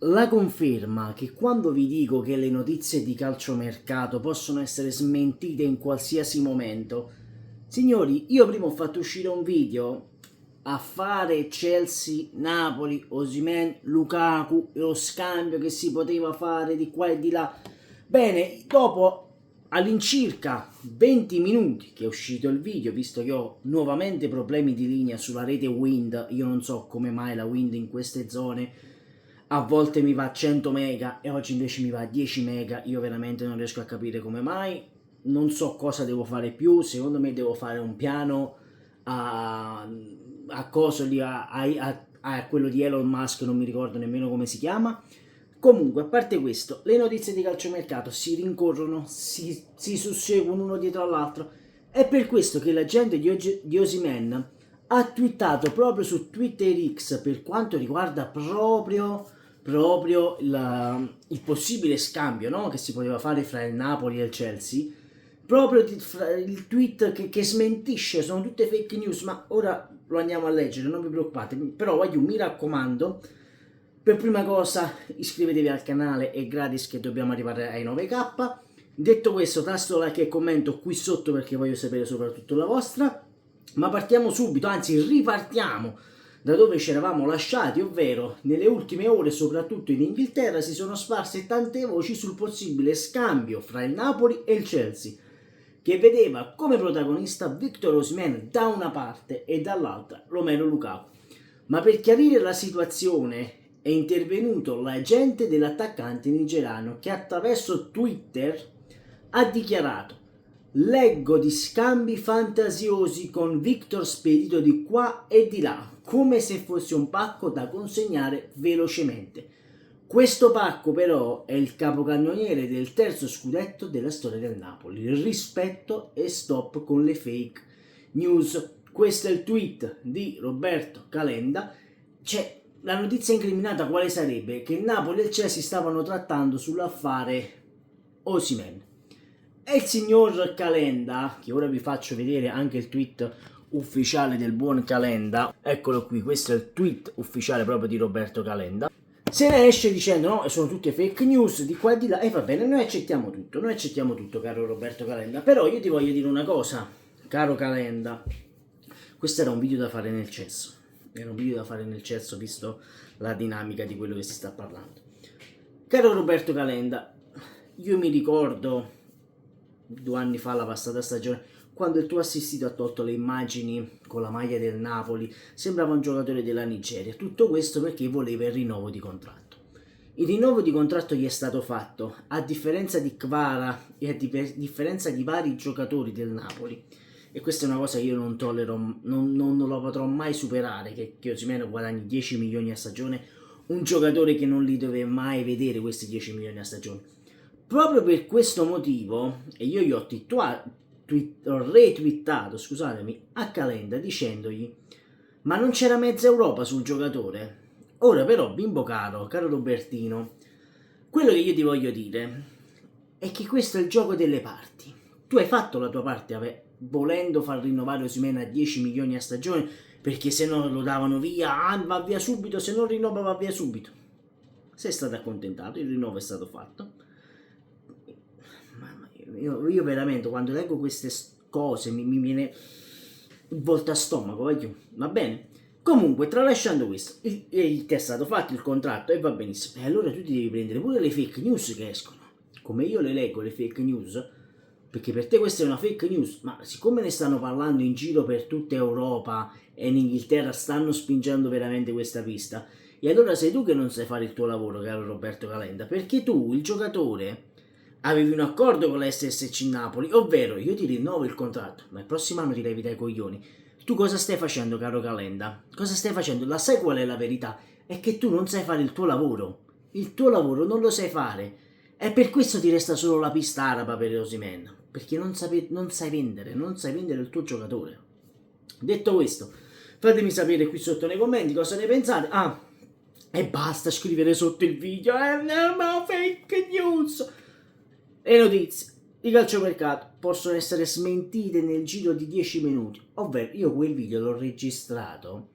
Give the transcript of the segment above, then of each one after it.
La conferma che quando vi dico che le notizie di calciomercato possono essere smentite in qualsiasi momento, signori, io prima ho fatto uscire un video a fare Chelsea, Napoli, Osimhen, Lukaku, lo scambio che si poteva fare di qua e di là. Bene, dopo all'incirca 20 minuti che è uscito il video, visto che ho nuovamente problemi di linea sulla rete Wind, io non so come mai la Wind in queste zone a volte mi va a 100 mega e oggi invece mi va a 10 mega, io veramente non riesco a capire come mai, non so cosa devo fare più, secondo me devo fare un piano a coso lì, a quello di Elon Musk, non mi ricordo nemmeno come si chiama. Comunque, a parte questo, le notizie di calciomercato si rincorrono, si susseguono uno dietro l'altro. È per questo che l'agente di Osimhen ha twittato proprio su Twitter X per quanto riguarda proprio il possibile scambio, no? Che si poteva fare fra il Napoli e il Chelsea. Proprio il tweet che smentisce, sono tutte fake news, ma ora lo andiamo a leggere, non vi preoccupate. Però voglio, mi raccomando, per prima cosa iscrivetevi al canale, è gratis che dobbiamo arrivare ai 9k. Detto questo, tasto like e commento qui sotto perché voglio sapere soprattutto la vostra. Ma partiamo subito, anzi ripartiamo da dove ci eravamo lasciati, ovvero nelle ultime ore, soprattutto in Inghilterra, si sono sparse tante voci sul possibile scambio fra il Napoli e il Chelsea, che vedeva come protagonista Victor Osimhen da una parte e dall'altra Romelu Lukaku. Ma per chiarire la situazione è intervenuto l'agente dell'attaccante nigeriano che attraverso Twitter ha dichiarato: leggo di scambi fantasiosi con Victor spedito di qua e di là, come se fosse un pacco da consegnare velocemente. Questo pacco però è il capocannoniere del terzo scudetto della storia del Napoli. Rispetto e stop con le fake news. Questo è il tweet di Roberto Calenda. C'è la notizia incriminata, quale sarebbe? Che il Napoli e il Chelsea stavano trattando sull'affare Osimhen. E il signor Calenda, che ora vi faccio vedere anche il tweet ufficiale del buon Calenda, eccolo qui, questo è il tweet ufficiale proprio di Roberto Calenda, se ne esce dicendo no, sono tutte fake news di qua e di là, e va bene, noi accettiamo tutto caro Roberto Calenda, però io ti voglio dire una cosa, caro Calenda, questo era un video da fare nel cesso, visto la dinamica di quello che si sta parlando. Caro Roberto Calenda, io mi ricordo 2 anni fa, la passata stagione, quando il tuo assistito ha tolto le immagini con la maglia del Napoli, sembrava un giocatore della Nigeria. Tutto questo perché voleva il rinnovo di contratto. Il rinnovo di contratto gli è stato fatto, a differenza di Kvara e a differenza di vari giocatori del Napoli. E questa è una cosa che io non tollero, non lo potrò mai superare, che Osimhen guadagni 10 milioni a stagione, un giocatore che non li deve mai vedere questi 10 milioni a stagione. Proprio per questo motivo, e io gli ho retweetato, scusatemi, a Calenda dicendogli: ma non c'era mezza Europa sul giocatore? Ora però, bimbo caro Robertino, quello che io ti voglio dire è che questo è il gioco delle parti. Tu hai fatto la tua parte volendo far rinnovare Osimhen a 10 milioni a stagione, perché se no lo davano via, va via subito, se non rinnova va via subito. Sei stato accontentato, il rinnovo è stato fatto. Io veramente quando leggo queste cose mi viene il volta a stomaco, va bene? Comunque, tralasciando questo, ti è stato fatto il contratto e va benissimo. E allora tu ti devi prendere pure le fake news che escono. Come io le leggo le fake news, perché per te questa è una fake news, ma siccome ne stanno parlando in giro per tutta Europa e in Inghilterra stanno spingendo veramente questa pista, e allora sei tu che non sai fare il tuo lavoro, caro Roberto Calenda, perché tu, il giocatore, avevi un accordo con la SSC Napoli, ovvero io ti rinnovo il contratto, ma il prossimo anno ti levi dai coglioni. Tu cosa stai facendo, caro Calenda? Cosa stai facendo? La sai qual è la verità? È che tu non sai fare il tuo lavoro. Il tuo lavoro non lo sai fare. E per questo ti resta solo la pista araba per Osimhen. Perché non sai vendere il tuo giocatore. Detto questo, fatemi sapere qui sotto nei commenti cosa ne pensate. E basta scrivere sotto il video no, fake news. Le notizie di calciomercato possono essere smentite nel giro di 10 minuti, ovvero io quel video l'ho registrato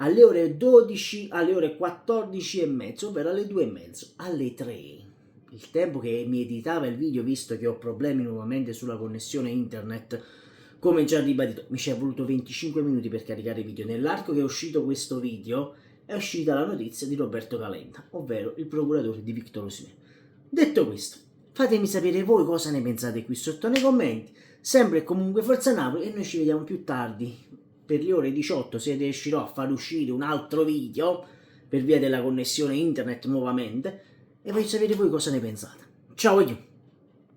alle ore 12, alle ore 14 e mezzo, ovvero alle 2 e mezzo, alle 3. Il tempo che mi editava il video, visto che ho problemi nuovamente sulla connessione internet, come già ribadito, mi ci è voluto 25 minuti per caricare il video. Nell'arco che è uscito questo video è uscita la notizia di Roberto Calenda, ovvero il procuratore di Victor Osimhen. Detto questo, fatemi sapere voi cosa ne pensate qui sotto nei commenti. Sempre e comunque Forza Napoli, e noi ci vediamo più tardi per le ore 18, se riuscirò a far uscire un altro video per via della connessione internet nuovamente, e voglio sapere voi cosa ne pensate. Ciao a tutti!